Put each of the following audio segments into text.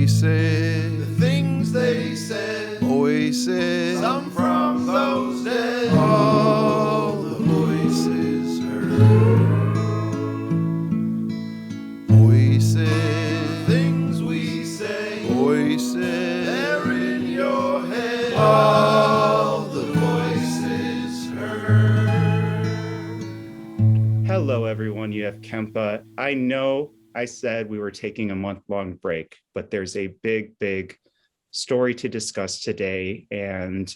Voices, the things they said, voices, some from those dead, all the voices heard. Voices, things we say, voices, they're in your head, all the voices heard. Hello, everyone. You have Kempa. I know I said we were taking a month-long break, but there's a big story to discuss today. And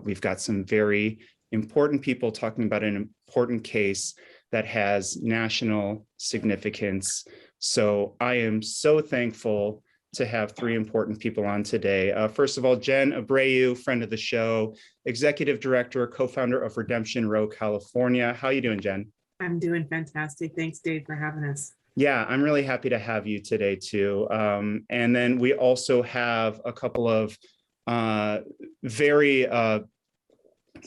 we've got some very important people talking about an important case that has national significance. So I am so thankful to have three important people on today. First of all, Jen Abreu, friend of the show, executive director, co-founder of Redemption Row, California. How are you doing, Jen? I'm doing fantastic. Thanks, Dave, for having us. Yeah, I'm really happy to have you today too. And then we also have a couple of very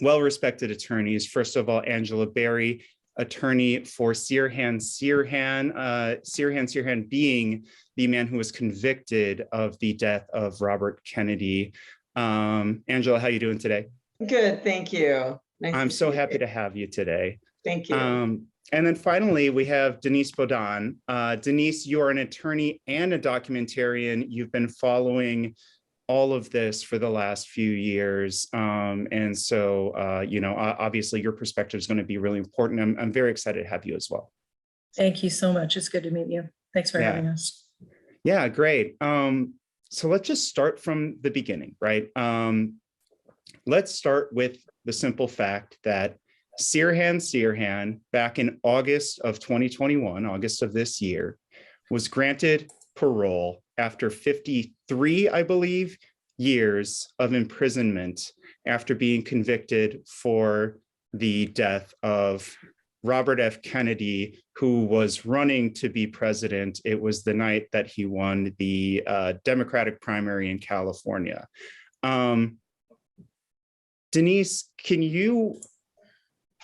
well-respected attorneys. First of all, Angela Berry, attorney for Sirhan Sirhan. Sirhan Sirhan being the man who was convicted of the death of Robert Kennedy. Angela, how are you doing today? Good, thank you. I'm so happy to have you today. Thank you. And then finally, we have Denise Bodan. Denise, you are an attorney and a documentarian. You've been following all of this for the last few years. And so, obviously your perspective is going to be really important. I'm very excited to have you as well. Thank you so much. It's good to meet you. Thanks for having us. Yeah, great. So let's just start from the beginning, right? Let's start with the simple fact that Sirhan Sirhan, back in August of 2021, August of this year, was granted parole after 53, I believe, years of imprisonment after being convicted for the death of Robert F. Kennedy, who was running to be president. It was the night that he won the Democratic primary in California. Denise, can you...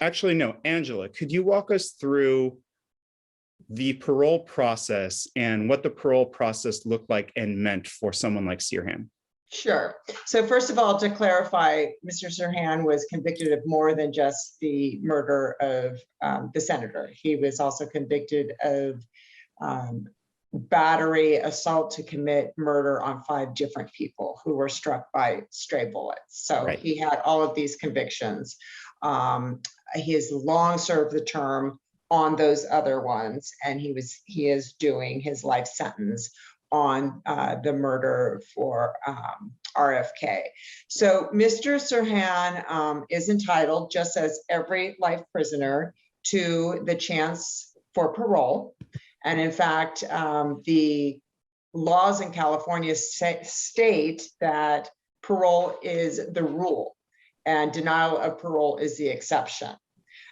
Actually, no, Angela, could you walk us through the parole process and what the parole process looked like and meant for someone like Sirhan? Sure. So first of all, to clarify, Mr. Sirhan was convicted of more than just the murder of the senator. He was also convicted of battery, assault to commit murder on 5 different people who were struck by stray bullets. So right. He had all of these convictions. He has long served the term on those other ones, and he is doing his life sentence on the murder for RFK. So Mr. Sirhan is entitled, just as every life prisoner, to the chance for parole. And in fact, the laws in California state that parole is the rule and denial of parole is the exception.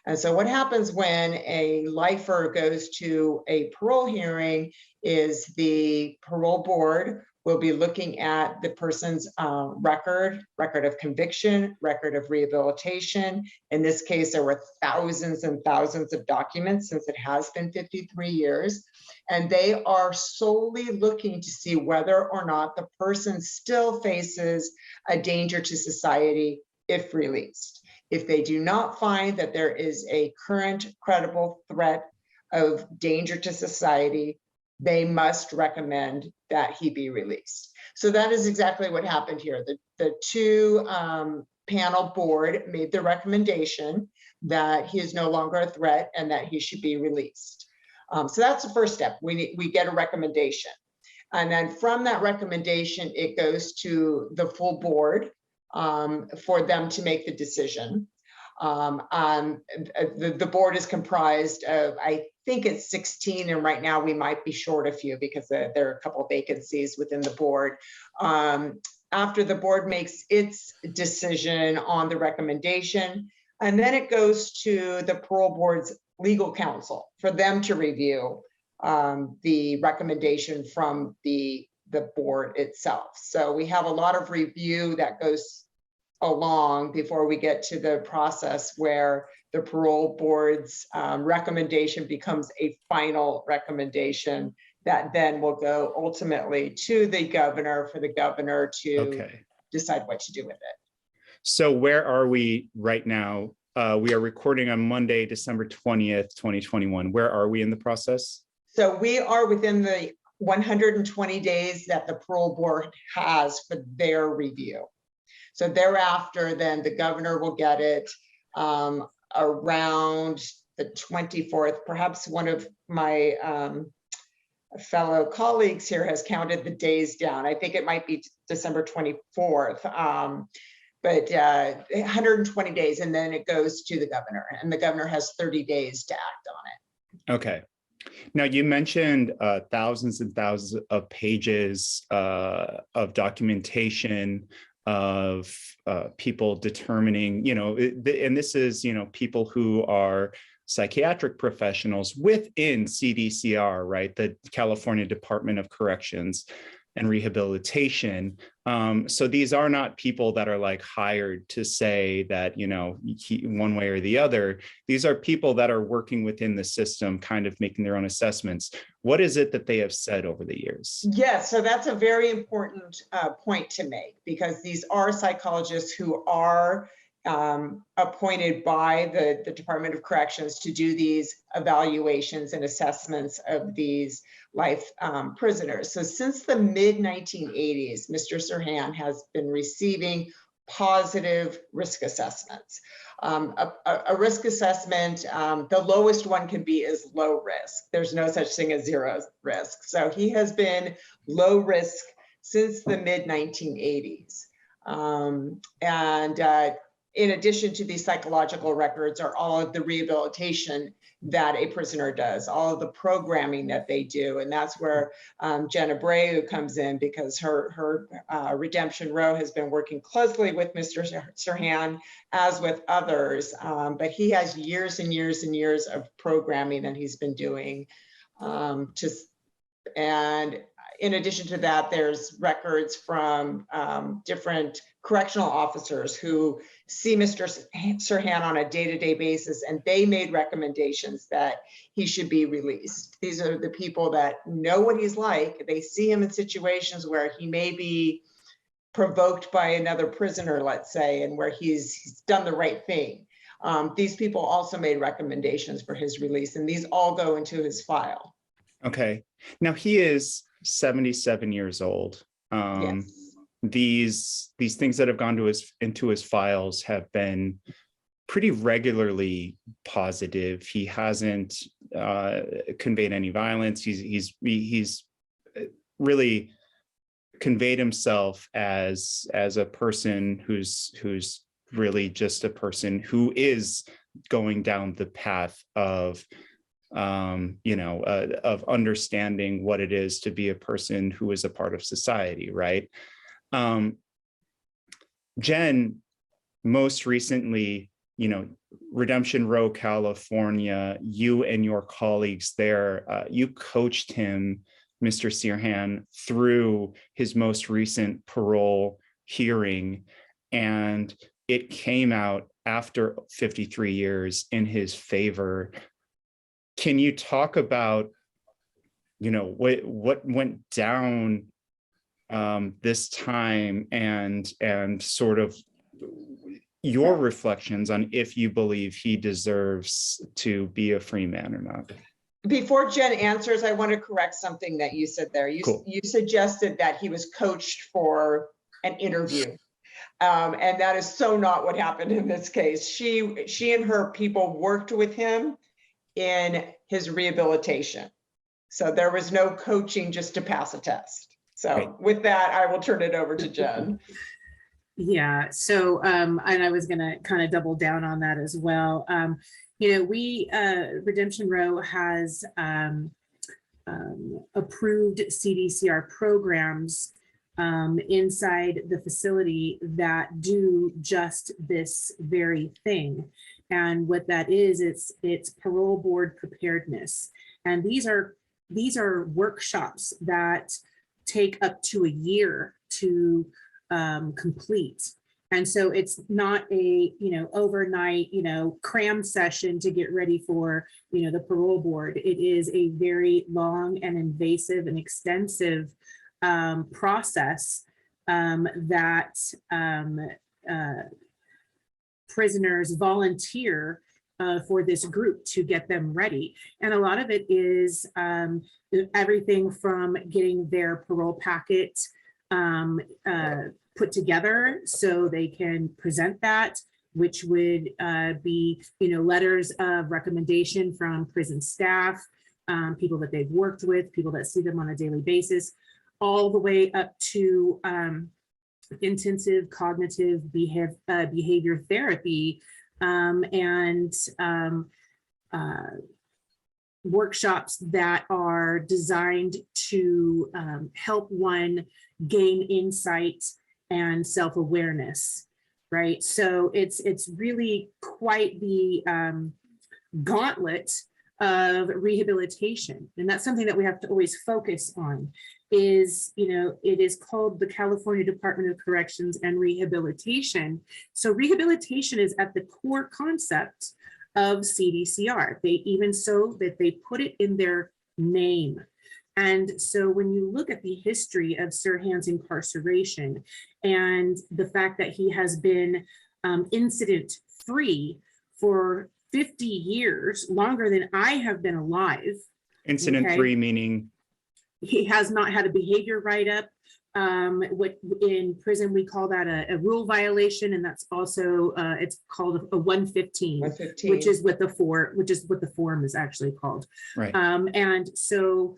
And so what happens when a lifer goes to a parole hearing is the parole board will be looking at the person's record of conviction, record of rehabilitation. In this case, there were thousands and thousands of documents since it has been 53 years. And they are solely looking to see whether or not the person still faces a danger to society if released. If they do not find that there is a current credible threat of danger to society, they must recommend that he be released. So that is exactly what happened here. The two panel board made the recommendation that he is no longer a threat and that he should be released. So that's the first step. We get a recommendation. And then from that recommendation, it goes to the full board for them to make the decision. The board is comprised of, I think it's 16, and right now we might be short a few because there are a couple of vacancies within the board. After the board makes its decision on the recommendation, and then it goes to the parole board's legal counsel for them to review the recommendation from the board itself. So we have a lot of review that goes along before we get to the process where the parole board's recommendation becomes a final recommendation that then will go ultimately to the governor for the governor to Okay. decide what to do with it. So where are we right now? We are recording on Monday, December 20th, 2021. Where are we in the process? So we are within the 120 days that the parole board has for their review. So thereafter, then the governor will get it around the 24th. Perhaps one of my fellow colleagues here has counted the days down. I think it might be December 24th. But 120 days, and then it goes to the governor, and the governor has 30 days to act on it. Okay. Now, you mentioned thousands and thousands of pages of documentation of people determining, and this is, people who are psychiatric professionals within CDCR, right? The California Department of Corrections and Rehabilitation. So these are not people that are like hired to say that, one way or the other. These are people that are working within the system, kind of making their own assessments. What is it that they have said over the years? Yes, so that's a very important point to make, because these are psychologists who are appointed by the Department of Corrections to do these evaluations and assessments of these life prisoners. So since the mid-1980s, Mr. Sirhan has been receiving positive risk assessments. A risk assessment, the lowest one can be is low risk. There's no such thing as zero risk. So he has been low risk since the mid-1980s. In addition to these psychological records are all of the rehabilitation that a prisoner does, all of the programming that they do. And that's where Jen Abreu comes in, because her Redemption Row has been working closely with Mr. Sirhan, as with others. But he has years and years and years of programming that he's been doing. And in addition to that, there's records from different correctional officers who see Mr. Sirhan on a day-to-day basis, and they made recommendations that he should be released. These are the people that know what he's like. They see him in situations where he may be provoked by another prisoner, let's say, and where he's done the right thing. These people also made recommendations for his release, and these all go into his file. Okay. Now, he is 77 years old. Yes. These things that have gone into his files have been pretty regularly positive. He hasn't conveyed any violence. He's really conveyed himself as a person who's really just a person who is going down the path of of understanding what it is to be a person who is a part of society, right? Jen, most recently, Redemption Row, California, you and your colleagues there, you coached him, Mr. Sirhan, through his most recent parole hearing, and it came out after 53 years in his favor. Can you talk about, what went down this time, and sort of your reflections on if you believe he deserves to be a free man or not? Before Jen answers, I want to correct something that you said there. Cool. You suggested that he was coached for an interview. And that is so not what happened in this case. She and her people worked with him in his rehabilitation. So there was no coaching just to pass a test. So Right. With that, I will turn it over to Jen. Yeah, so and I was going to kind of double down on that as well. We Redemption Row has approved CDCR programs inside the facility that do just this very thing. And what that is, it's parole board preparedness. And these are workshops that take up to a year to complete. And so it's not a, overnight, cram session to get ready for, the parole board. It is a very long and invasive and extensive process that prisoners volunteer for this group to get them ready. And a lot of it is everything from getting their parole packet put together so they can present that, which would be, letters of recommendation from prison staff, people that they've worked with, people that see them on a daily basis, all the way up to intensive cognitive behavior therapy and workshops that are designed to help one gain insight and self-awareness, right? So it's really quite the gauntlet of rehabilitation. And that's something that we have to always focus on is, it is called the California Department of Corrections and Rehabilitation. So rehabilitation is at the core concept of CDCR. They even so that they put it in their name. And so when you look at the history of Sirhan's incarceration and the fact that he has been incident free for 50 years, longer than I have been alive. Incident free meaning? He has not had a behavior write-up. What in prison we call that a rule violation, and that's also it's called a 115, which is what the form is actually called. Right. And so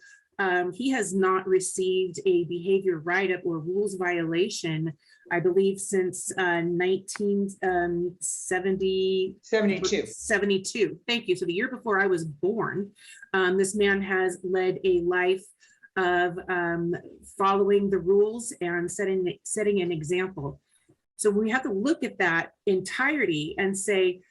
he has not received a behavior write-up or rules violation, I believe, since 1972. Thank you. So the year before I was born, this man has led a life of following the rules and setting an example. So we have to look at that entirety and say,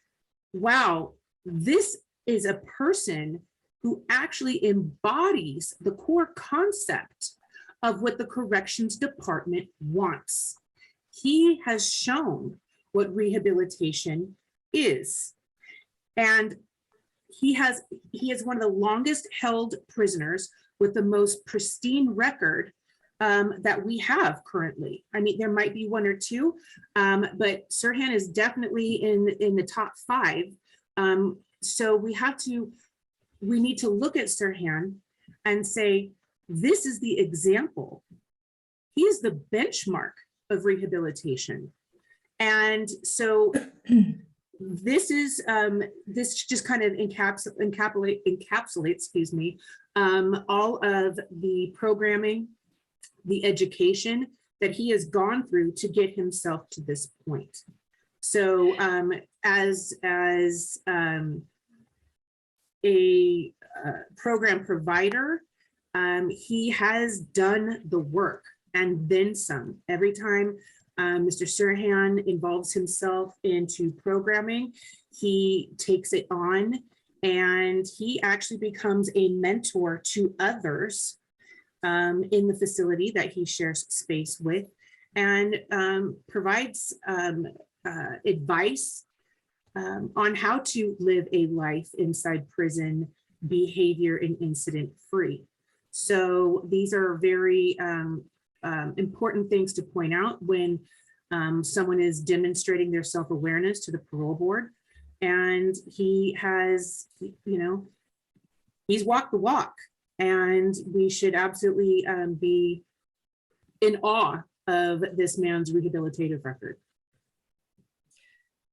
wow, this is a person who actually embodies the core concept of what the corrections department wants. He has shown what rehabilitation is. And he is one of the longest held prisoners with the most pristine record that we have currently. I mean, there might be one or two, but Sirhan is definitely in the top 5. So we need to look at Sirhan and say, this is the example. He is the benchmark of rehabilitation. And so this is this just kind of encapsulates, all of the programming, the education that he has gone through to get himself to this point. So as a program provider, he has done the work and then some. Every time Mr. Sirhan involves himself into programming, he takes it on and he actually becomes a mentor to others in the facility that he shares space with, and provides advice on how to live a life inside prison, behavior and incident free. So these are very important things to point out when someone is demonstrating their self-awareness to the parole board. And he has, he's walked the walk, and we should absolutely be in awe of this man's rehabilitative record.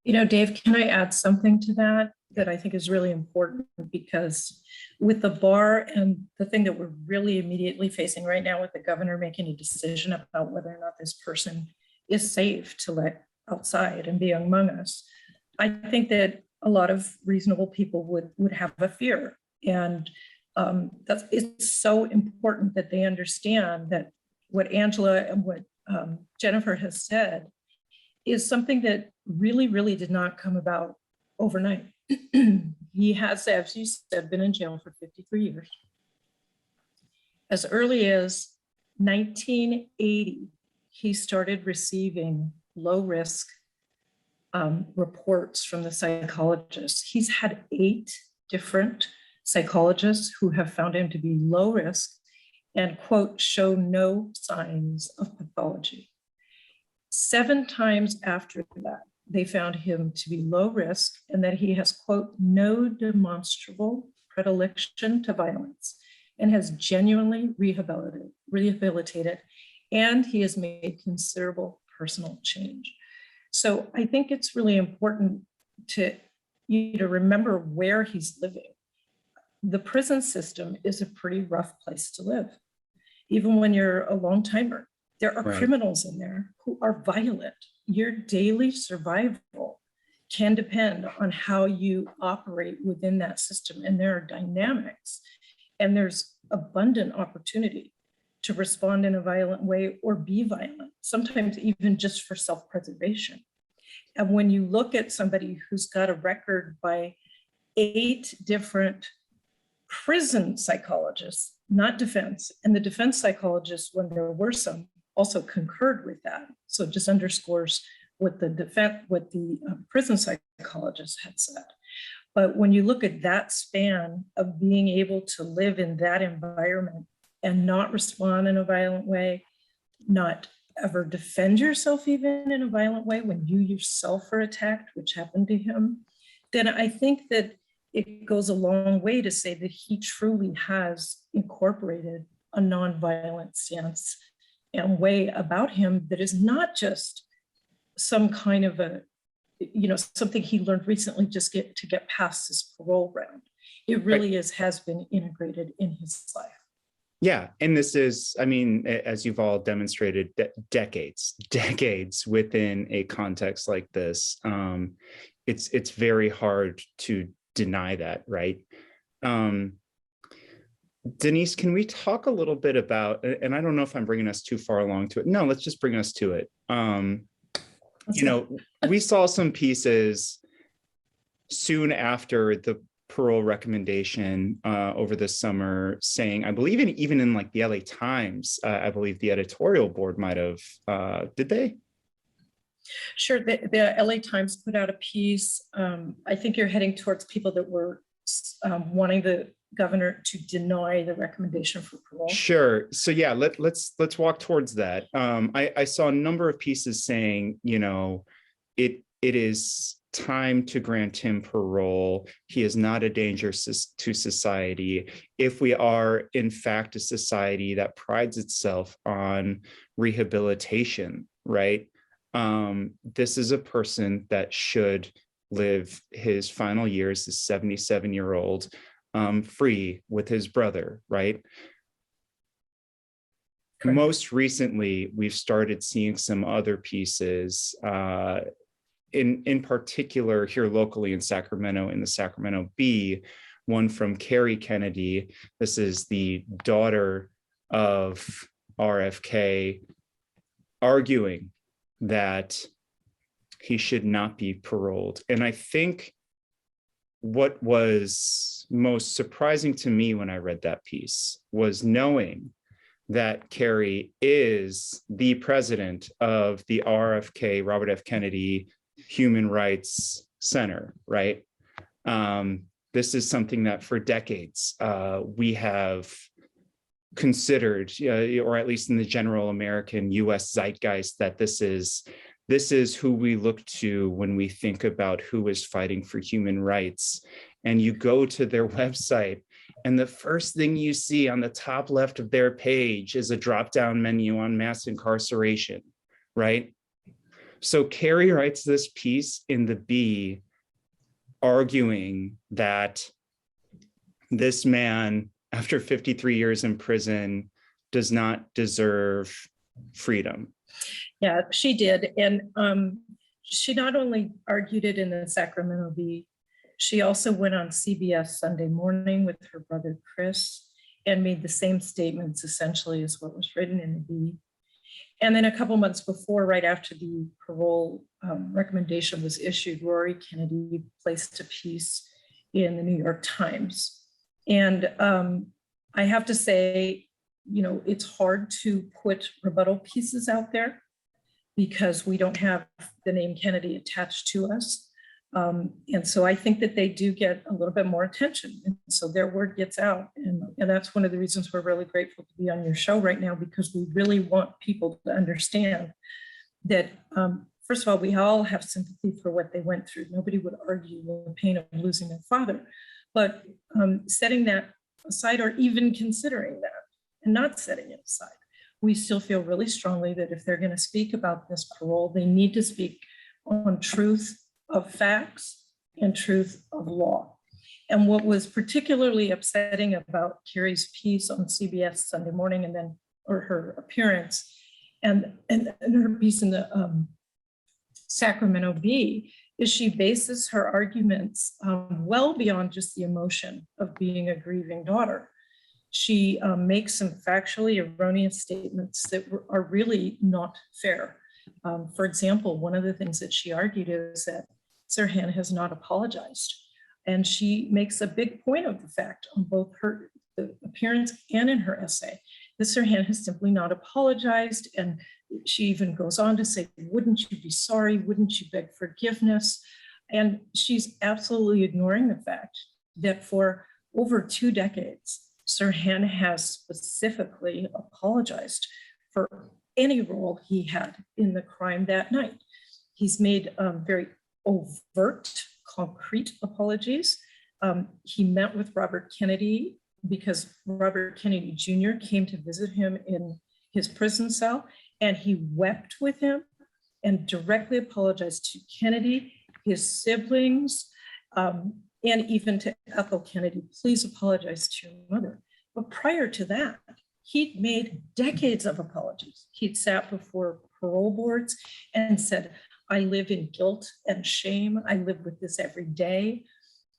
Dave, can I add something to that I think is really important? Because with the bar and the thing that we're really immediately facing right now with the governor making a decision about whether or not this person is safe to let outside and be among us, I think that a lot of reasonable people would have a fear. And it's so important that they understand that what Angela and what Jennifer has said is something that really, really did not come about overnight. He has, as you said, been in jail for 53 years. As early as 1980, he started receiving low risk reports from the psychologists. He's had 8 different psychologists who have found him to be low risk and, quote, show no signs of pathology. 7 times after that, they found him to be low risk and that he has, quote, no demonstrable predilection to violence and has genuinely rehabilitated, and he has made considerable personal change. So I think it's really important to remember where he's living. The prison system is a pretty rough place to live. Even when you're a long timer, there are criminals in there who are violent. Your daily survival can depend on how you operate within that system. And there are dynamics, and there's abundant opportunity to respond in a violent way or be violent, sometimes even just for self-preservation. And when you look at somebody who's got a record by 8 different prison psychologists, not defense, and the defense psychologists, when there were some, also concurred with that. So it just underscores what the prison psychologists had said. But when you look at that span of being able to live in that environment and not respond in a violent way, not ever defend yourself even in a violent way when you yourself are attacked, which happened to him, then I think that it goes a long way to say that he truly has incorporated a nonviolent stance and way about him that is not just some kind of a, something he learned recently just to get past his parole round. It really has been integrated in his life. Yeah, and this is, I mean, as you've all demonstrated, decades within a context like this. It's very hard to deny that, right? Denise, can we talk a little bit about, and I don't know if I'm bringing us too far along to it. No, let's just bring us to it. We saw some pieces soon after the parole recommendation over the summer saying, I believe even in like the LA Times, I believe the editorial board might have, did they? Sure, the LA Times put out a piece. I think you're heading towards people that were wanting the governor to deny the recommendation for parole. Sure. So yeah, let's walk towards that. I saw a number of pieces saying, it is time to grant him parole. He is not a danger to society. If we are in fact a society that prides itself on rehabilitation, right? This is a person that should live his final years, his 77-year-old, free with his brother, right? Correct. Most recently, we've started seeing some other pieces, in particular here locally in Sacramento, in the Sacramento Bee, one from Kerry Kennedy. This is the daughter of RFK, arguing that he should not be paroled. And I think what was most surprising to me when I read that piece was knowing that Kerry is the president of the RFK, Robert F. Kennedy Human Rights Center, right? This is something that for decades we have considered, or at least in the general American US zeitgeist, that this is who we look to when we think about who is fighting for human rights. And you go to their website, and the first thing you see on the top left of their page is a drop-down menu on mass incarceration, right? So Kerry writes this piece in the Bee arguing that this man, after 53 years in prison, does not deserve freedom. Yeah, she did. And she not only argued it in the Sacramento Bee, she also went on CBS Sunday Morning with her brother Chris and made the same statements essentially as what was written in the Bee. And then a couple months before, right after the parole recommendation was issued, Rory Kennedy placed a piece in the New York Times. And I have to say, it's hard to put rebuttal pieces out there because we don't have the name Kennedy attached to us. And so I think that they do get a little bit more attention. And so their word gets out. And that's one of the reasons we're really grateful to be on your show right now, because we really want people to understand that, first of all, we all have sympathy for what they went through. Nobody would argue the pain of losing their father. But setting that aside, or even considering that and not setting it aside, we still feel really strongly that if they're going to speak about this parole, they need to speak on truth of facts and truth of law. And what was particularly upsetting about Kerry's piece on CBS Sunday morning, and then, or her appearance, and her piece in the Sacramento Bee, is she bases her arguments well beyond just the emotion of being a grieving daughter. She makes some factually erroneous statements that are really not fair. For example, one of the things that she argued is that Sirhan has not apologized. And she makes a big point of the fact on both her appearance and in her essay that Sirhan has simply not apologized. And she even goes on to say, wouldn't you be sorry? Wouldn't you beg forgiveness? And she's absolutely ignoring the fact that for over 2 decades, Sirhan has specifically apologized for any role he had in the crime that night. He's made very overt, concrete apologies. He met with Robert Kennedy because Robert Kennedy Jr. came to visit him in his prison cell, and he wept with him and directly apologized to Kennedy, his siblings, and even to Ethel Kennedy. Please apologize to your mother. But prior to that, he'd made decades of apologies. He'd sat before parole boards and said, I live in guilt and shame. I live with this every day.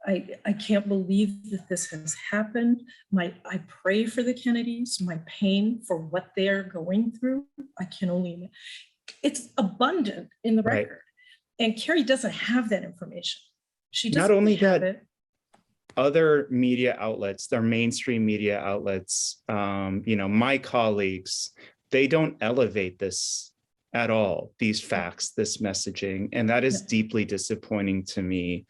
I can't believe that this has happened. I pray for the Kennedys, my pain for what they're going through. I can only, it's abundant in the record. And Kerry doesn't have that information. She doesn't not only have that, it. Other media outlets, their mainstream media outlets, my colleagues, they don't elevate this at all, these facts, this messaging, and that is deeply disappointing to me.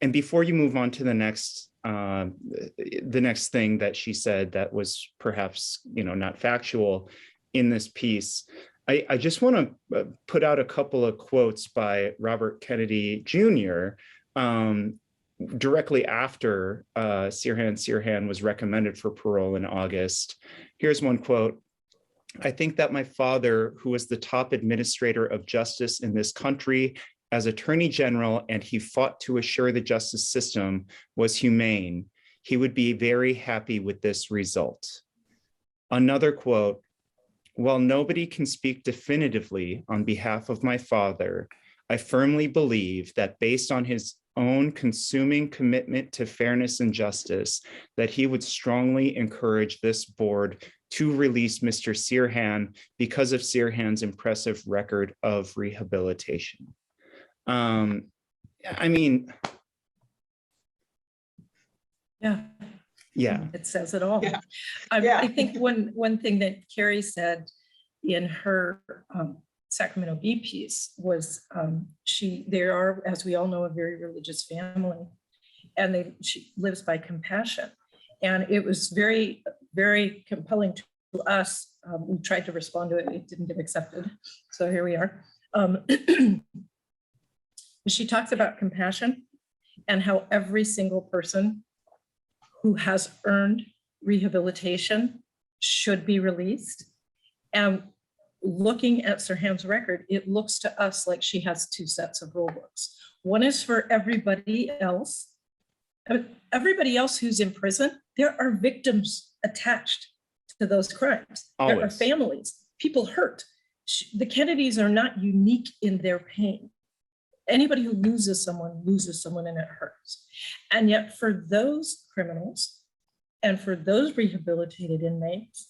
And before you move on to the next thing that she said that was perhaps not factual in this piece, I just want to put out a couple of quotes by Robert Kennedy Jr. Directly after Sirhan Sirhan was recommended for parole in August. Here's one quote. I think that my father, who was the top administrator of justice in this country as Attorney General, and he fought to assure the justice system was humane, he would be very happy with this result. Another quote, while nobody can speak definitively on behalf of my father, I firmly believe that based on his own consuming commitment to fairness and justice, that he would strongly encourage this board to release Mr. Sirhan because of Sirhan's impressive record of rehabilitation. Yeah. It says it all. Yeah. I think one thing that Kerry said in her Sacramento Bee piece was they are, as we all know, a very religious family, and she lives by compassion. And it was very, very compelling to us. We tried to respond to it. It didn't get accepted. So here we are. She talks about compassion and how every single person who has earned rehabilitation should be released. And looking at Sirhan's record, it looks to us like she has 2 sets of rule books. One is for everybody else. Everybody else who's in prison, there are victims attached to those crimes. Always. There are families, people hurt. The Kennedys are not unique in their pain. Anybody who loses someone and it hurts. And yet for those criminals and for those rehabilitated inmates,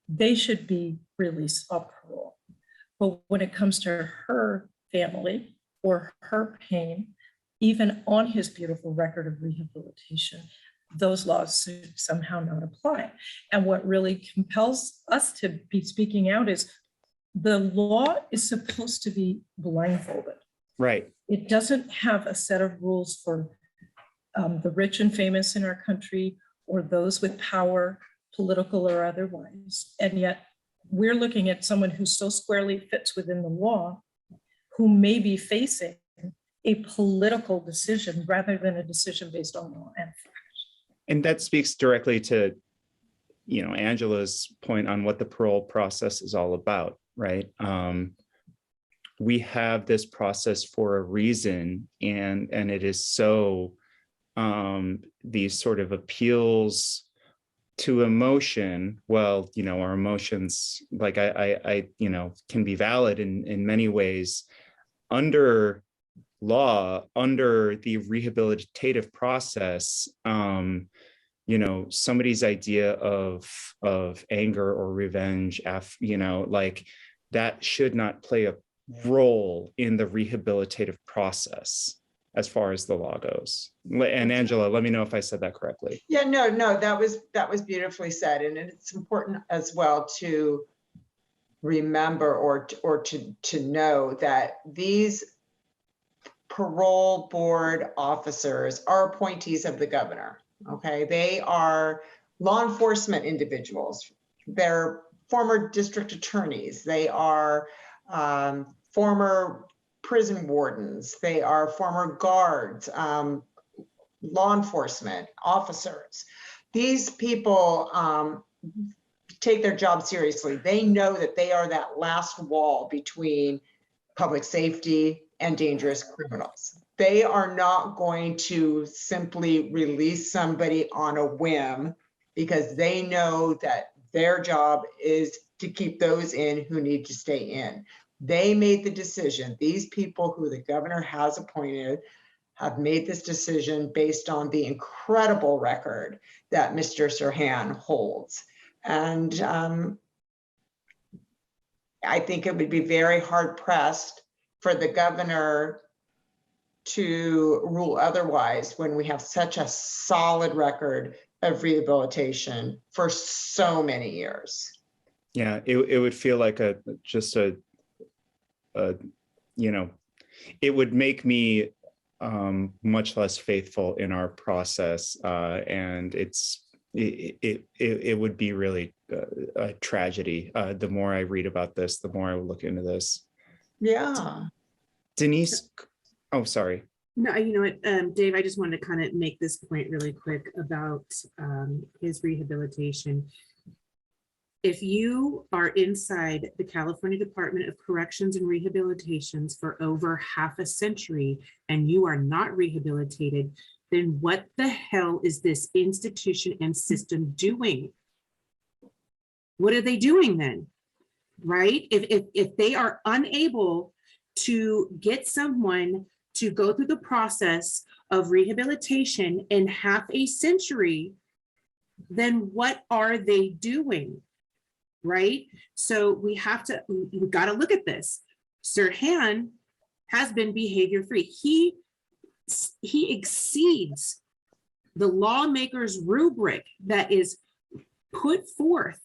they should be released off parole. But when it comes to her family or her pain, even on his beautiful record of rehabilitation, those laws somehow not apply. And what really compels us to be speaking out is the law is supposed to be blindfolded. Right. It doesn't have a set of rules for the rich and famous in our country or those with power, political or otherwise. And yet we're looking at someone who so squarely fits within the law, who may be facing a political decision rather than a decision based on law and fact. And that speaks directly to, you know, Angela's point on what the parole process is all about, right? We have this process for a reason, and it is so these sort of appeals to emotion. Well, you know, our emotions, like I you know, can be valid in many ways. Under law, under the rehabilitative process, you know, somebody's idea of anger or revenge, you know, like that should not play a role in the rehabilitative process as far as the law goes. And Angela, let me know if I said that correctly. Yeah, no, that was beautifully said. And it's important as well to remember or to know that these parole board officers are appointees of the governor. Okay, they are law enforcement individuals. They're former district attorneys. They are former prison wardens. They are former guards, law enforcement officers. These people take their job seriously. They know that they are that last wall between public safety and dangerous criminals. They are not going to simply release somebody on a whim because they know that their job is to keep those in who need to stay in. They made the decision. These people who the governor has appointed have made this decision based on the incredible record that Mr. Sirhan holds. And I think it would be very hard pressed for the governor to rule otherwise when we have such a solid record of rehabilitation for so many years. Yeah, it would feel like just a you know, it would make me much less faithful in our process, and it would be really a tragedy. The more I read about this, the more I would look into this. Yeah. Denise, oh, sorry. No, you know what, Dave, I just wanted to kind of make this point really quick about his rehabilitation. If you are inside the California Department of Corrections and Rehabilitations for over half a century and you are not rehabilitated, then what the hell is this institution and system doing? What are they doing then, right? If they are unable to get someone to go through the process of rehabilitation in half a century, then what are they doing? Right? So we got to look at this. Sirhan has been behavior free. He exceeds the lawmaker's rubric that is put forth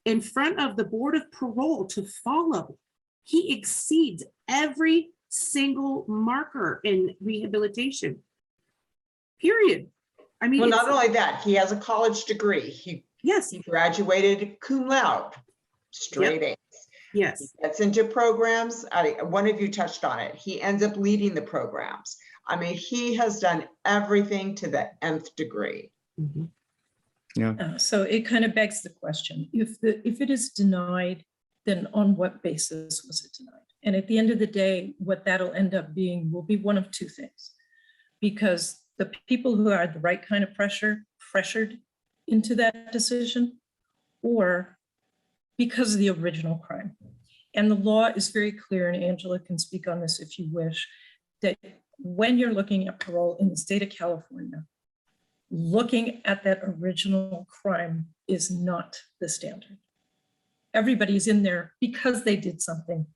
in front of the Board of Parole to follow. He exceeds every single marker in rehabilitation, period. I mean, well, not only that, he has a college degree. Yes. He graduated cum laude, straight A's. Yes. He gets into programs. One of you touched on it. He ends up leading the programs. I mean, he has done everything to the nth degree. Mm-hmm. Yeah. So it kind of begs the question, if it is denied, then on what basis was it denied? And at the end of the day, what that'll end up being will be one of two things, because the people who are the right kind of pressured into that decision, or because of the original crime. And the law is very clear, and Angela can speak on this if you wish, that when you're looking at parole in the state of California, looking at that original crime is not the standard. Everybody's in there because they did something,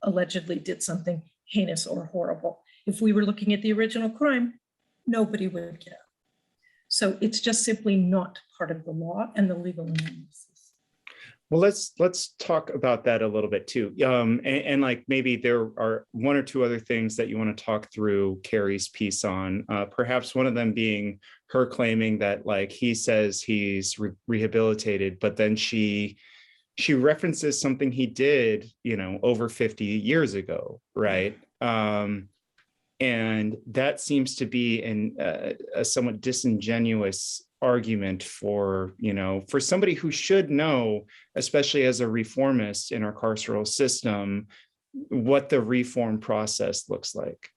allegedly did something heinous or horrible. If we were looking at the original crime, nobody would get out. So it's just simply not part of the law and the legal analysis. Well, let's talk about that a little bit too. And like maybe there are one or two other things that you want to talk through Kerry's piece on. Perhaps one of them being her claiming that like he says he's rehabilitated, but then she references something he did, over 50 years ago, right? And that seems to be a somewhat disingenuous argument for somebody who should know, especially as a reformist in our carceral system, what the reform process looks like.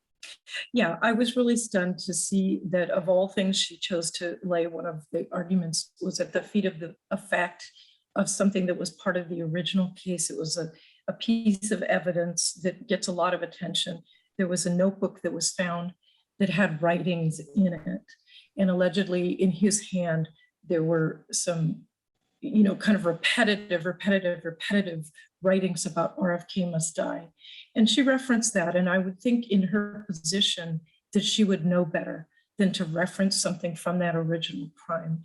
Yeah, I was really stunned to see that of all things she chose to lay one of the arguments was at the feet of a fact of something that was part of the original case. It was a piece of evidence that gets a lot of attention. There was a notebook that was found that had writings in it. And allegedly in his hand, there were some, kind of repetitive writings about RFK must die. And she referenced that. And I would think in her position that she would know better than to reference something from that original crime.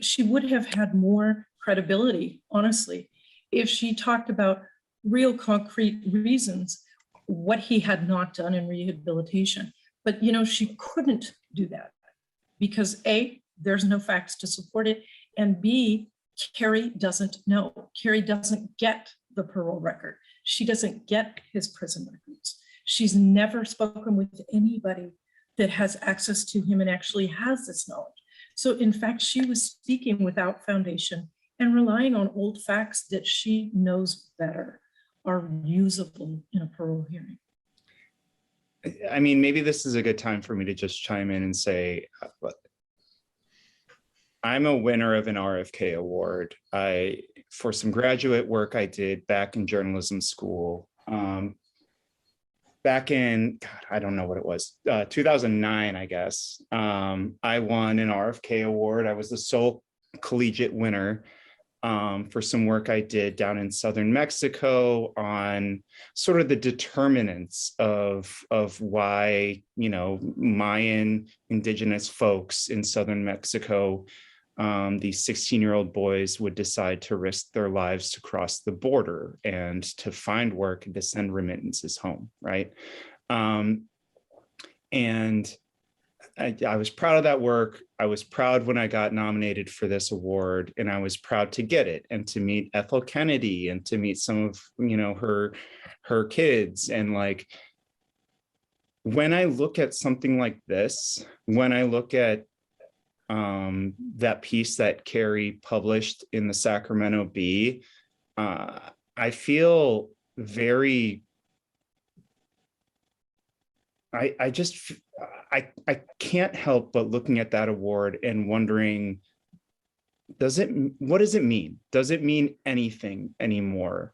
She would have had more credibility, honestly, if she talked about real concrete reasons, what he had not done in rehabilitation. But, she couldn't do that because A, there's no facts to support it, and B, Kerry doesn't know. Kerry doesn't get the parole record. She doesn't get his prison records. She's never spoken with anybody that has access to him and actually has this knowledge. So in fact, she was speaking without foundation and relying on old facts that she knows better are usable in a parole hearing. I mean, maybe this is a good time for me to just chime in and say, I'm a winner of an RFK award. For some graduate work I did back in journalism school, back in, God, I don't know what it was, 2009, I guess. I won an RFK award. I was the sole collegiate winner for some work I did down in southern Mexico on sort of the determinants of why, Mayan indigenous folks in southern Mexico, these 16-year-old boys would decide to risk their lives to cross the border and to find work and to send remittances home, right? And I was proud of that work. I was proud when I got nominated for this award, and I was proud to get it and to meet Ethel Kennedy and to meet some of, her kids. And like, when I look at something like this, when I look at that piece that Kerry published in the Sacramento Bee, I feel very, I can't help but looking at that award and wondering, what does it mean? Does it mean anything anymore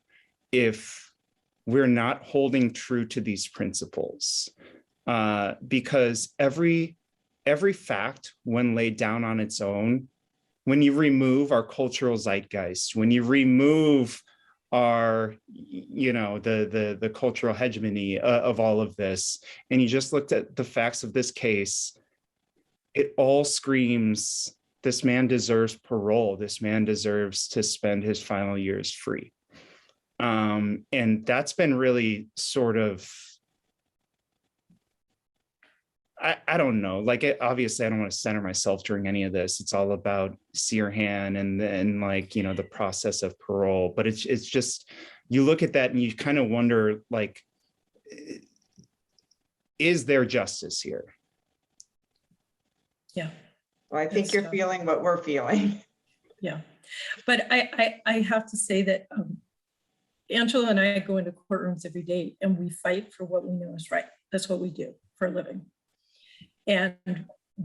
if we're not holding true to these principles? Because every fact, when laid down on its own, when you remove our cultural zeitgeist, when you remove our, the cultural hegemony of all of this, and you just looked at the facts of this case, it all screams, this man deserves parole. This man deserves to spend his final years free. And that's been really sort of, I don't know, like, obviously I don't want to center myself during any of this. It's all about Sirhan and like, the process of parole, but it's just, you look at that and you kind of wonder, like, is there justice here? Yeah. Well, I think you're feeling what we're feeling. Yeah, but I have to say that Angela and I go into courtrooms every day and we fight for what we know is right. That's what we do for a living. And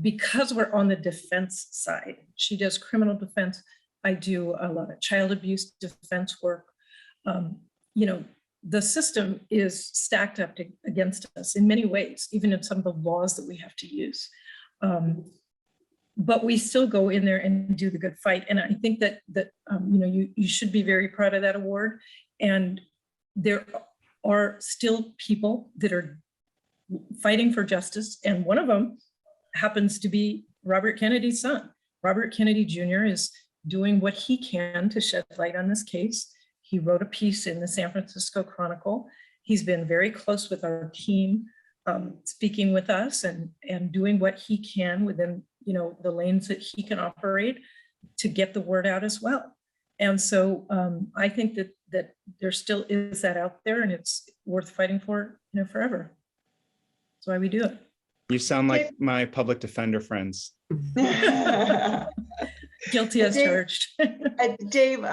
because we're on the defense side, she does criminal defense. I do a lot of child abuse defense work. The system is stacked up against us in many ways, even in some of the laws that we have to use. But we still go in there and do the good fight. And I think that you should be very proud of that award. And there are still people that are fighting for justice. And one of them happens to be Robert Kennedy's son. Robert Kennedy Jr. is doing what he can to shed light on this case. He wrote a piece in the San Francisco Chronicle. He's been very close with our team, speaking with us and doing what he can within, the lanes that he can operate to get the word out as well. And so I think that there still is that out there, and it's worth fighting for, forever. That's why we do it. You sound like my public defender friends. Guilty as charged. Dave,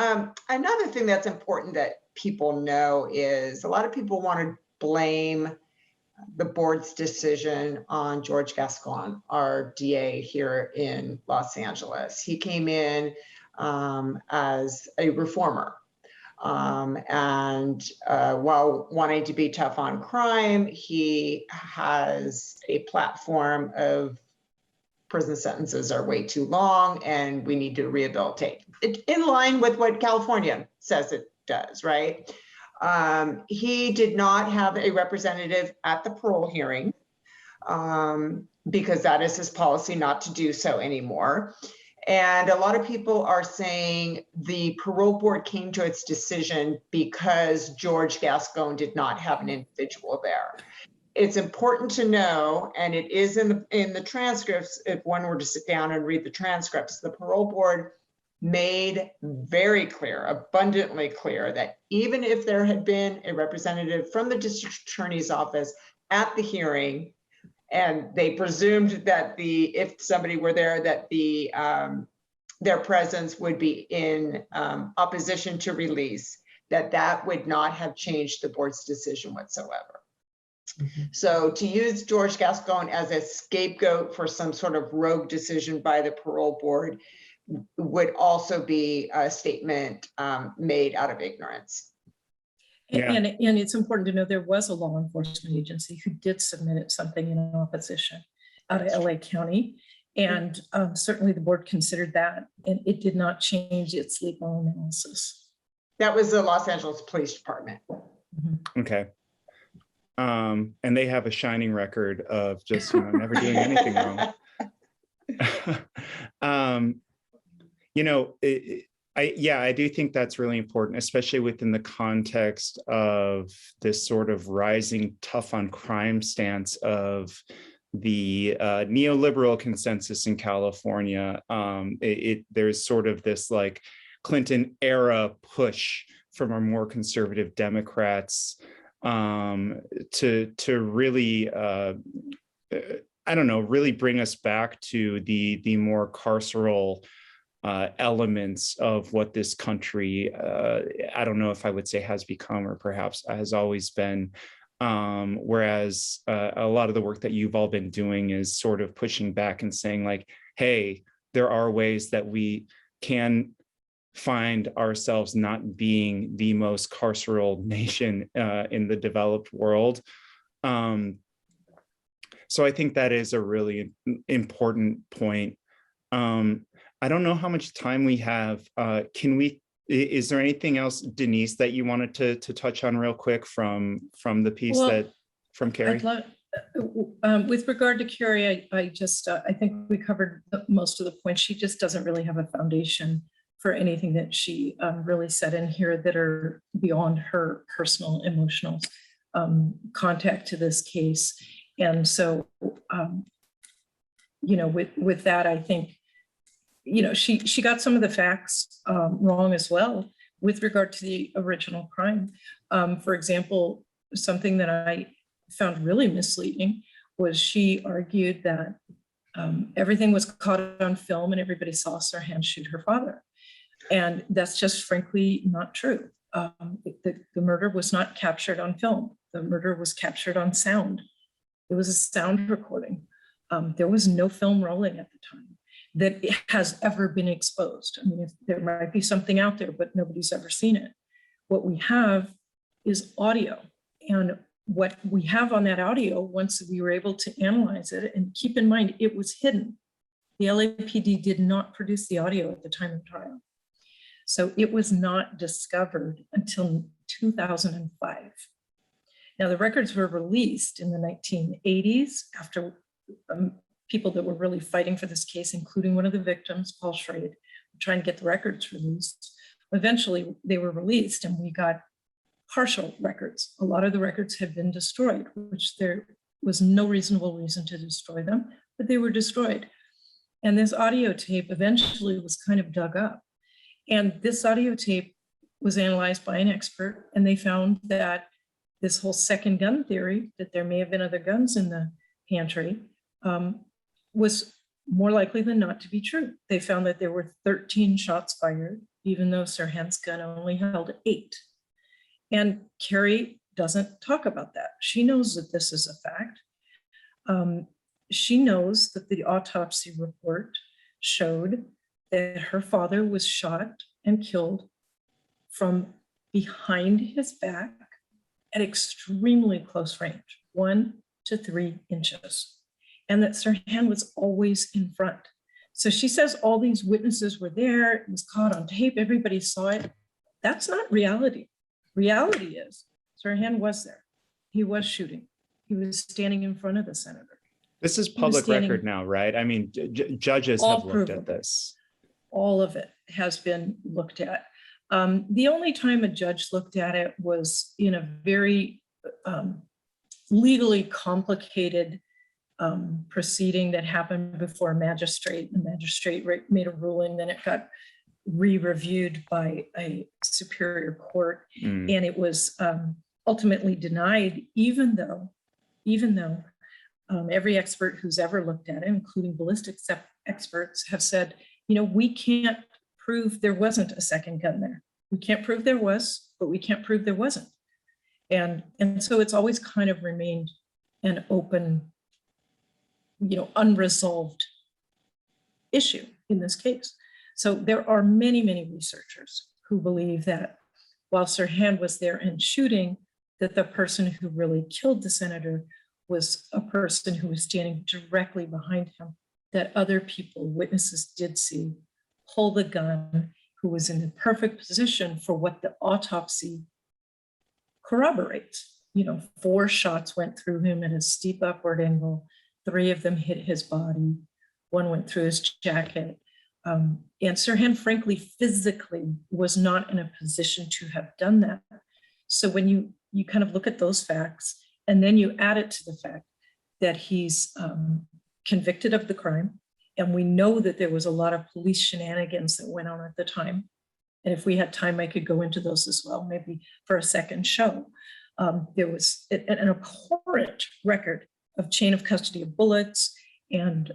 another thing that's important that people know is a lot of people want to blame the board's decision on George Gascon, our DA here in Los Angeles. He came in as a reformer. And while wanting to be tough on crime, he has a platform of prison sentences are way too long and we need to rehabilitate. In line with what California says it does, right? He did not have a representative at the parole hearing because that is his policy not to do so anymore. And a lot of people are saying the parole board came to its decision because George Gascon did not have an individual there. It's important to know, and it is in the transcripts, if one were to sit down and read the transcripts, the parole board made very clear, abundantly clear, that even if there had been a representative from the district attorney's office at the hearing, and they presumed that if somebody were there, that their presence would be in opposition to release, that would not have changed the board's decision whatsoever. Mm-hmm. So to use George Gascon as a scapegoat for some sort of rogue decision by the parole board would also be a statement made out of ignorance. Yeah. And it's important to know there was a law enforcement agency who did submit something in opposition out of LA County. And certainly the board considered that, and it did not change its legal analysis. That was the Los Angeles Police Department. Mm-hmm. Okay. And they have a shining record of just never doing anything wrong. I do think that's really important, especially within the context of this sort of rising tough on crime stance of the neoliberal consensus in California. There's sort of this like Clinton era push from our more conservative Democrats to really really bring us back to the more carceral elements of what this country, I don't know if I would say has become or perhaps has always been. Whereas a lot of the work that you've all been doing is sort of pushing back and saying like, hey, there are ways that we can find ourselves not being the most carceral nation in the developed world. So I think that is a really important point. I don't know how much time we have. Is there anything else, Denise, that you wanted to touch on real quick from the piece from Kerry? With regard to Kerry, I think we covered most of the points. She just doesn't really have a foundation for anything that she really said in here that are beyond her personal emotional contact to this case. And so, with that, I think, she got some of the facts wrong as well with regard to the original crime. For example, something that I found really misleading was she argued that everything was caught on film and everybody saw Sirhan shoot her father. And that's just frankly not true. The murder was not captured on film. The murder was captured on sound. It was a sound recording. There was no film rolling at the time that it has ever been exposed. I mean, there might be something out there, but nobody's ever seen it. What we have is audio. And what we have on that audio, once we were able to analyze it, and keep in mind, it was hidden. The LAPD did not produce the audio at the time of trial. So it was not discovered until 2005. Now, the records were released in the 1980s after people that were really fighting for this case, including one of the victims, Paul Schrade, trying to get the records released. Eventually, they were released, and we got partial records. A lot of the records had been destroyed, which there was no reasonable reason to destroy them, but they were destroyed. And this audio tape eventually was kind of dug up. And this audio tape was analyzed by an expert, and they found that this whole second gun theory, that there may have been other guns in the pantry, was more likely than not to be true. They found that there were 13 shots fired, even though Sirhan's gun only held 8. And Kerry doesn't talk about that. She knows that this is a fact. She knows that the autopsy report showed that her father was shot and killed from behind his back at extremely close range, 1 to 3 inches, and that Sirhan was always in front. So she says all these witnesses were there, it was caught on tape, everybody saw it. That's not reality. Reality is Sirhan was there. He was shooting. He was standing in front of the senator. This is public record now, right? I mean, judges have looked at this. All of it has been looked at. The only time a judge looked at it was in a very legally complicated proceeding that happened before a magistrate. The magistrate made a ruling, then it got re-reviewed by a superior court, and it was ultimately denied, even though every expert who's ever looked at it, including ballistics experts, have said, you know, we can't prove there wasn't a second gun there. We can't prove there was, but we can't prove there wasn't. And so it's always kind of remained an open, you know, unresolved issue in this case. So there are many, many researchers who believe that while Sirhan was there and shooting, that the person who really killed the senator was a person who was standing directly behind him, that other people, witnesses did see, pull the gun, who was in the perfect position for what the autopsy corroborates. You know, 4 shots went through him at a steep upward angle. 3 of them hit his body. 1 went through his jacket. And Sirhan, frankly, physically was not in a position to have done that. So when you kind of look at those facts, and then you add it to the fact that he's convicted of the crime, and we know that there was a lot of police shenanigans that went on at the time. And if we had time, I could go into those as well, maybe for a second show. There was an abhorrent record of chain of custody of bullets, and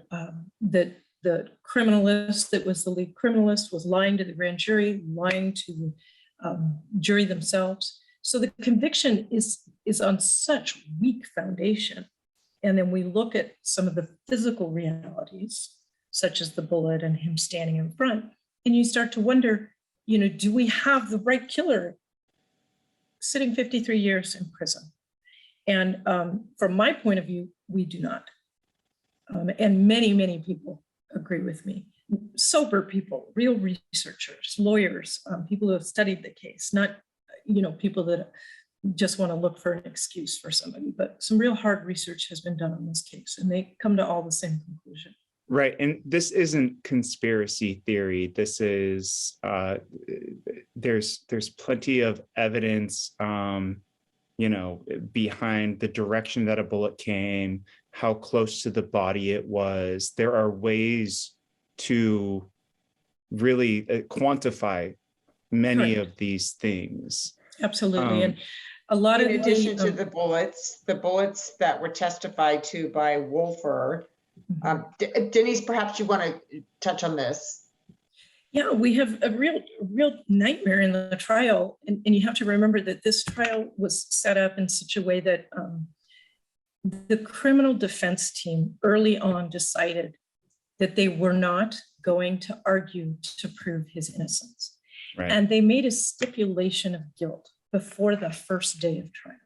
the criminalist that was the lead criminalist was lying to the grand jury, lying to the jury themselves. So the conviction is on such weak foundation. And then we look at some of the physical realities, such as the bullet and him standing in front, and you start to wonder, you know, do we have the right killer sitting 53 years in prison? And from my point of view, we do not. And many, many people agree with me. Sober people, real researchers, lawyers, people who have studied the case, not, you know, people that just want to look for an excuse for somebody, but some real hard research has been done on this case, and they come to all the same conclusion. Right. And this isn't conspiracy theory. This is, there's plenty of evidence, you know, behind the direction that a bullet came, how close to the body it was. There are ways to really quantify many of these things. Absolutely. And a lot in addition to the bullets that were testified to by Wolfer. Denise, perhaps you want to touch on this. Yeah, we have a real nightmare in the trial. And you have to remember that this trial was set up in such a way that the criminal defense team early on decided that they were not going to argue to prove his innocence. Right. And they made a stipulation of guilt before the first day of trial.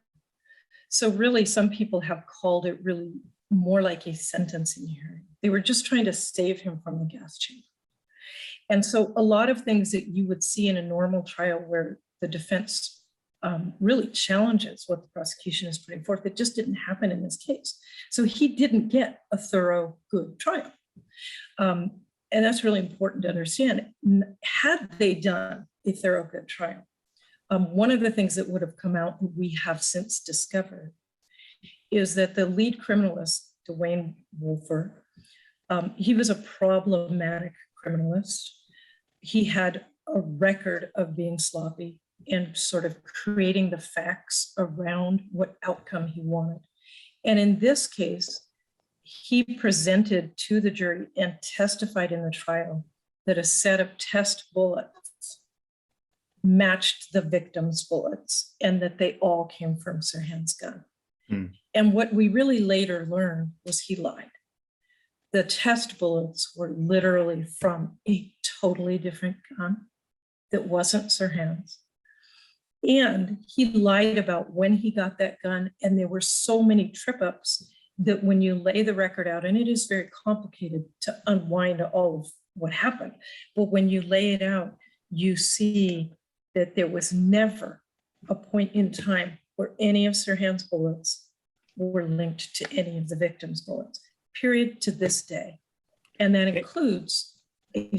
So really, some people have called it really more like a sentencing hearing. They were just trying to save him from the gas chamber. And so a lot of things that you would see in a normal trial where the defense really challenges what the prosecution is putting forth, it just didn't happen in this case. So he didn't get a thorough, good trial. and that's really important to understand, had they done a thorough good trial, one of the things that would have come out that we have since discovered is that the lead criminalist, Dwayne Wolfer, he was a problematic criminalist. He had a record of being sloppy and sort of creating the facts around what outcome he wanted. And in this case, he presented to the jury and testified in the trial that a set of test bullets matched the victim's bullets and that they all came from Sirhan's gun. And what we really later learned was he lied. The test bullets were literally from a totally different gun that wasn't Sirhan's. And he lied about when he got that gun. And there were so many trip ups that when you lay the record out, and it is very complicated to unwind all of what happened, but when you lay it out, you see that there was never a point in time where any of Sirhan's bullets were linked to any of the victim's bullets, period, to this day. And that includes a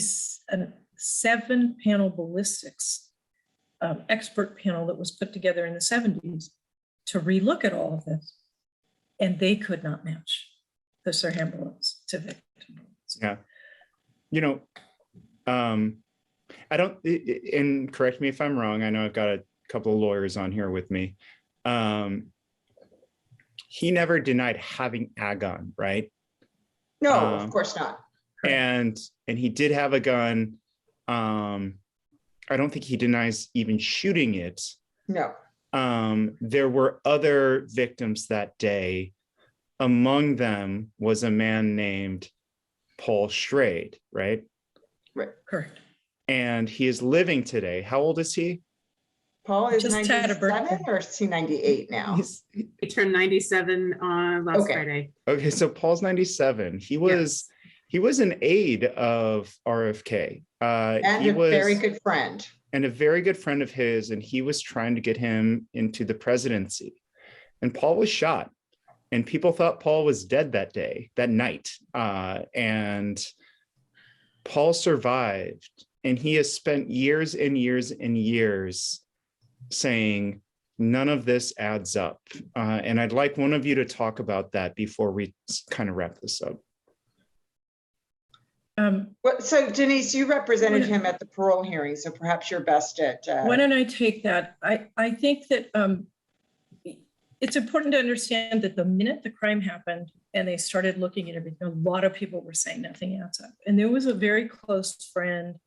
7-panel ballistics expert panel that was put together in the 70s to relook at all of this. And they could not match the Sirhan bullets to victim bullets. Yeah. You know, I don't, and correct me if I'm wrong, I know I've got a couple of lawyers on here with me. He never denied having a gun, right? No, of course not. And he did have a gun. I don't think he denies even shooting it. No. There were other victims that day. Among them was a man named Paul Schrade, right? Right. Correct. And he is living today. How old is he? Paul is Just had a 97 birthday. or is he 98 now? He turned 97 on last Okay. Friday. Okay, so Paul's 97. He was an aide of RFK. And he a was very good friend. and a very good friend of his, and he was trying to get him into the presidency. And Paul was shot, and people thought Paul was dead that night. And Paul survived, and he has spent years and years and years saying, none of this adds up. And I'd like one of you to talk about that before we kind of wrap this up. So Denise, you represented him at the parole hearing, so perhaps you're best at. Why don't I take that? I think that it's important to understand that the minute the crime happened and they started looking at everything, a lot of people were saying nothing adds up. And there was a very close friend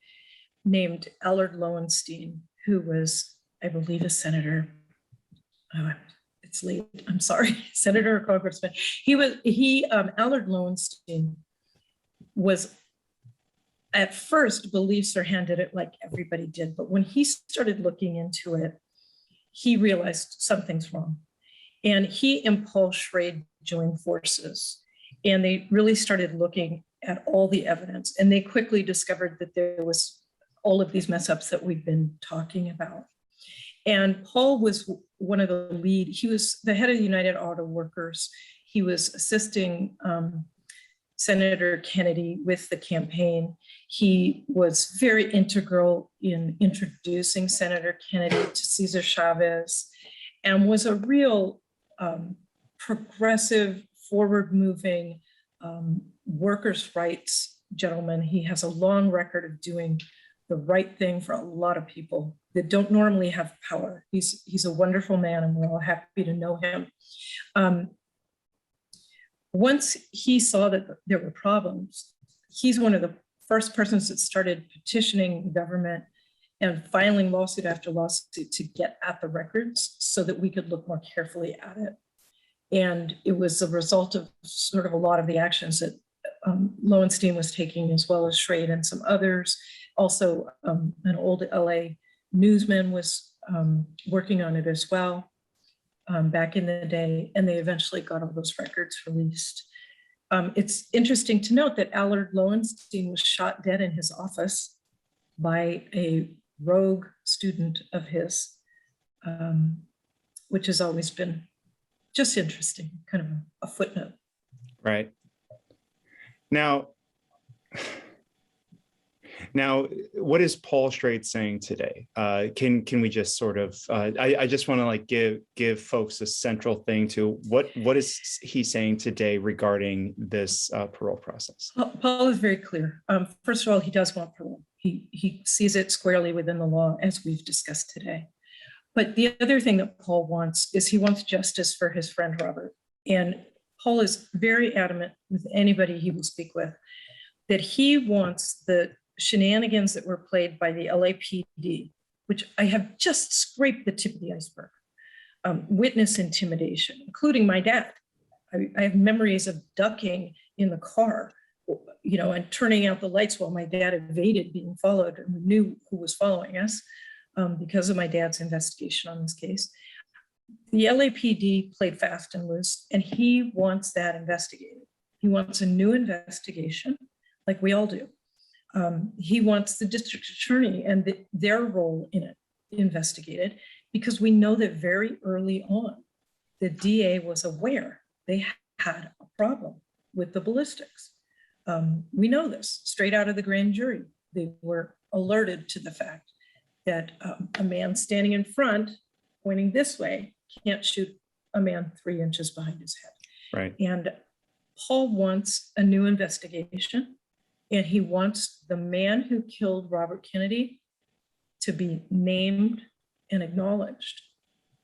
named Allard Lowenstein, who was, I believe, a senator. Oh, it's late. I'm sorry, senator or congressman. Allard Lowenstein was at first believed Sirhan did it like everybody did, but when he started looking into it, he realized something's wrong. And he and Paul Schrade joined forces, and they really started looking at all the evidence, and they quickly discovered that there was all of these mess ups that we've been talking about. And Paul was one of the lead, he was the head of the United Auto Workers. He was assisting Senator Kennedy with the campaign. He was very integral in introducing Senator Kennedy to Cesar Chavez, and was a real progressive, forward-moving workers' rights gentleman. He has a long record of doing the right thing for a lot of people that don't normally have power. He's a wonderful man, and we're all happy to know him. Once he saw that there were problems, he's one of the first persons that started petitioning the government and filing lawsuit after lawsuit to get at the records so that we could look more carefully at it. And it was a result of sort of a lot of the actions that Lowenstein was taking, as well as Schrade and some others. Also, an old LA newsman was working on it as well. Back in the day, and they eventually got all those records released. It's interesting to note that Allard Lowenstein was shot dead in his office by a rogue student of his, which has always been just interesting, kind of a footnote. Right. Now, Now, what is Paul Schrade saying today? Can we just sort of, I just want to like give folks a central thing to what is he saying today regarding this parole process? Paul is very clear. First of all, he does want parole. He sees it squarely within the law, as we've discussed today. But the other thing that Paul wants is he wants justice for his friend Robert. And Paul is very adamant with anybody he will speak with that he wants the shenanigans that were played by the LAPD, which I have just scraped the tip of the iceberg, witness intimidation, including my dad. I have memories of ducking in the car, you know, and turning out the lights while my dad evaded being followed, and we knew who was following us because of my dad's investigation on this case. The LAPD played fast and loose, and he wants that investigated. He wants a new investigation, like we all do. He wants the district attorney and their role in it investigated, because we know that very early on, the DA was aware they had a problem with the ballistics. We know this straight out of the grand jury. They were alerted to the fact that a man standing in front, pointing this way, can't shoot a man 3 inches behind his head. Right. And Paul wants a new investigation, and he wants the man who killed Robert Kennedy to be named and acknowledged.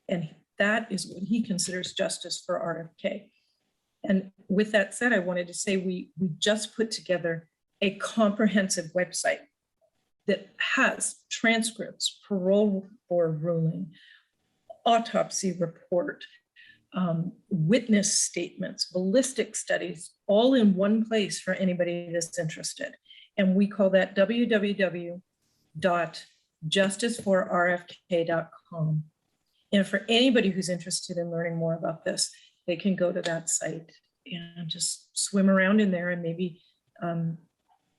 And that is what he considers justice for RFK. And with that said, I wanted to say we just put together a comprehensive website that has transcripts, parole board ruling, autopsy report, witness statements, ballistic studies, all in one place for anybody that's interested. And we call that www.justiceforrfk.com. And for anybody who's interested in learning more about this, they can go to that site and just swim around in there and maybe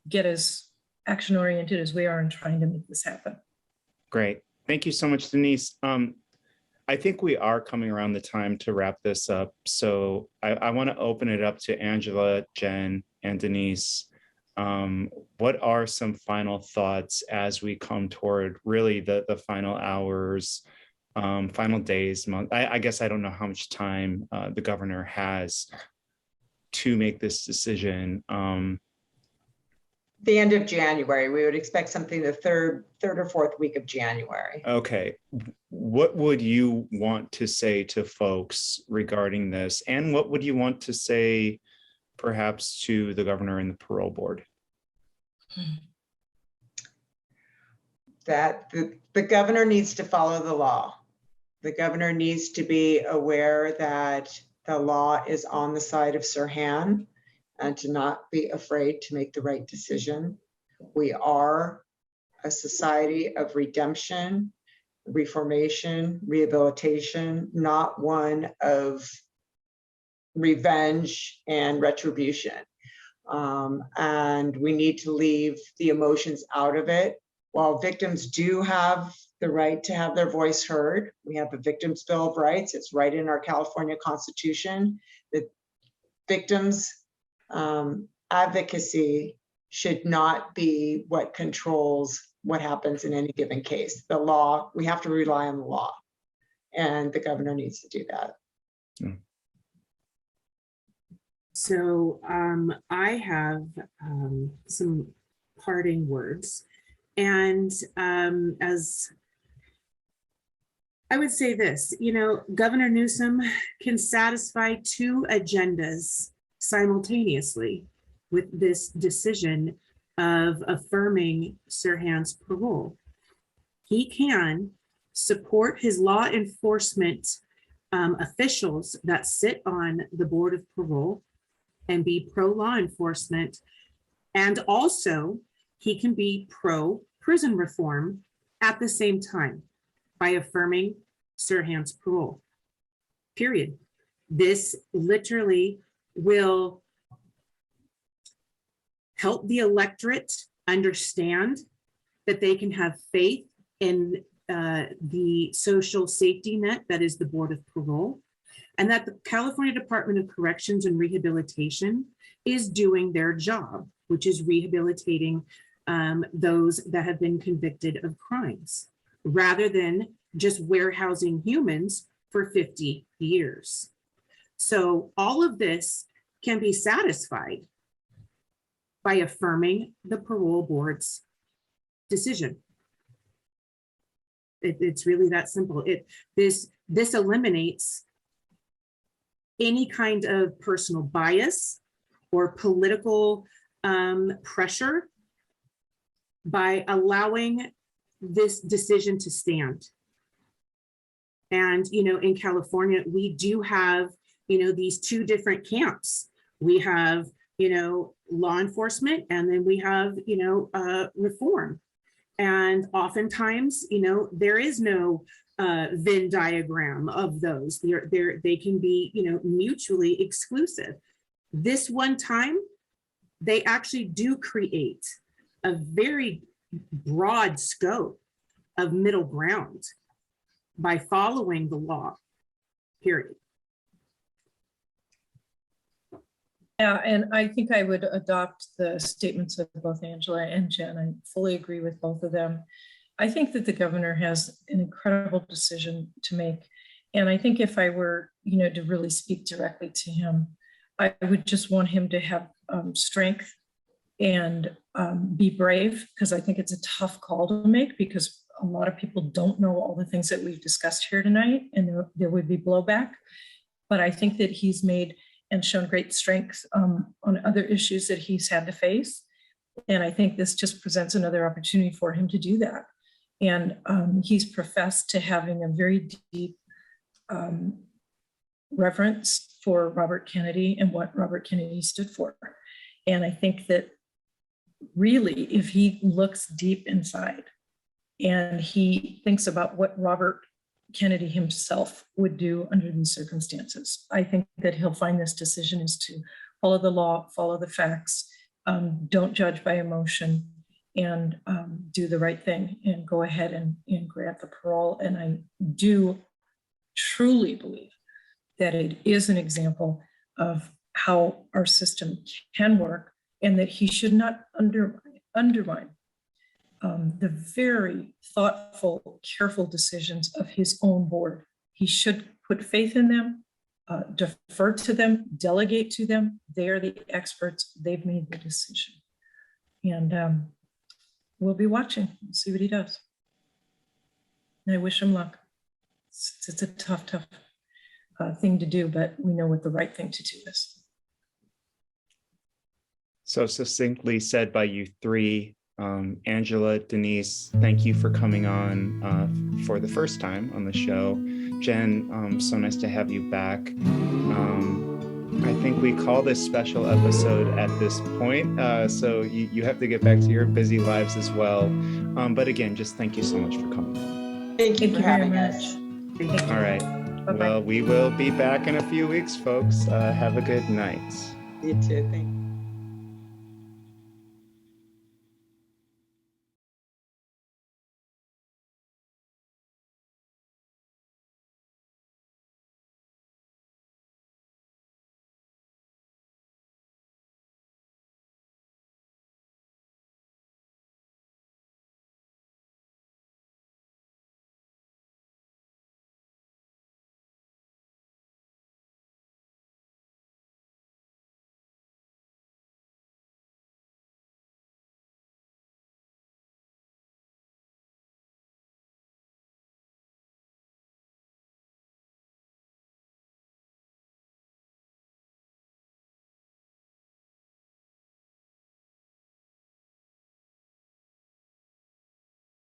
get as action-oriented as we are in trying to make this happen. Great. Thank you so much, Denise. I think we are coming around the time to wrap this up. So I want to open it up to Angela, Jen, and Denise. What are some final thoughts as we come toward really the final hours, final days, month? I guess I don't know how much time the governor has to make this decision. The end of January. We would expect something the third or fourth week of January. Okay. What would you want to say to folks regarding this? And what would you want to say perhaps to the governor and the parole board? That the governor needs to follow the law. The governor needs to be aware that the law is on the side of Sirhan, and to not be afraid to make the right decision. We are a society of redemption, reformation, rehabilitation, not one of revenge and retribution. And we need to leave the emotions out of it. While victims do have the right to have their voice heard, we have the Victims' Bill of Rights. It's right in our California Constitution that victims' advocacy should not be what controls what happens in any given case. The law, we have to rely on the law, and the governor needs to do that. Mm. So I have some parting words, and as I would say this, you know, Governor Newsom can satisfy 2 agendas simultaneously with this decision of affirming Sirhan's parole. He can support his law enforcement officials that sit on the Board of Parole and be pro-law enforcement, and also he can be pro-prison reform at the same time by affirming Sirhan's parole, period. This literally will help the electorate understand that they can have faith in the social safety net that is the Board of Parole, and that the California Department of Corrections and Rehabilitation is doing their job, which is rehabilitating those that have been convicted of crimes, rather than just warehousing humans for 50 years. So all of this can be satisfied by affirming the parole board's decision. It's really that simple. This eliminates any kind of personal bias or political pressure by allowing this decision to stand. And, in California, we do have, these two different camps. We have, law enforcement, and then we have, reform. And oftentimes, there is no Venn diagram of those. They can be, mutually exclusive. This one time, they actually do create a very broad scope of middle ground by following the law, period. Yeah, and I think I would adopt the statements of both Angela and Jen. I fully agree with both of them. I think that the governor has an incredible decision to make. And I think if I were, to really speak directly to him, I would just want him to have strength and be brave, because I think it's a tough call to make, because a lot of people don't know all the things that we've discussed here tonight, and there would be blowback. But I think that he's made and shown great strength on other issues that he's had to face. And I think this just presents another opportunity for him to do that. And he's professed to having a very deep reverence for Robert Kennedy and what Robert Kennedy stood for. And I think that really, if he looks deep inside and he thinks about what Robert Kennedy himself would do under these circumstances, I think that he'll find this decision is to follow the law, follow the facts, don't judge by emotion, and do the right thing and go ahead and grant the parole. And I do truly believe that it is an example of how our system can work, and that he should not undermine the very thoughtful, careful decisions of his own board. He should put faith in them, defer to them, delegate to them. They are the experts. They've made the decision. And we'll be watching and see what he does. And I wish him luck. It's a tough thing to do, but we know what the right thing to do is. So succinctly said by you three. Angela, Denise, thank you for coming on for the first time on the show. Jen, so nice to have you back. I think we call this special episode at this point, so you have to get back to your busy lives as well. But again, just thank you so much for coming on. Thank you for having us. All right. Bye-bye. Well, we will be back in a few weeks, folks. Have a good night. You too. Thank you.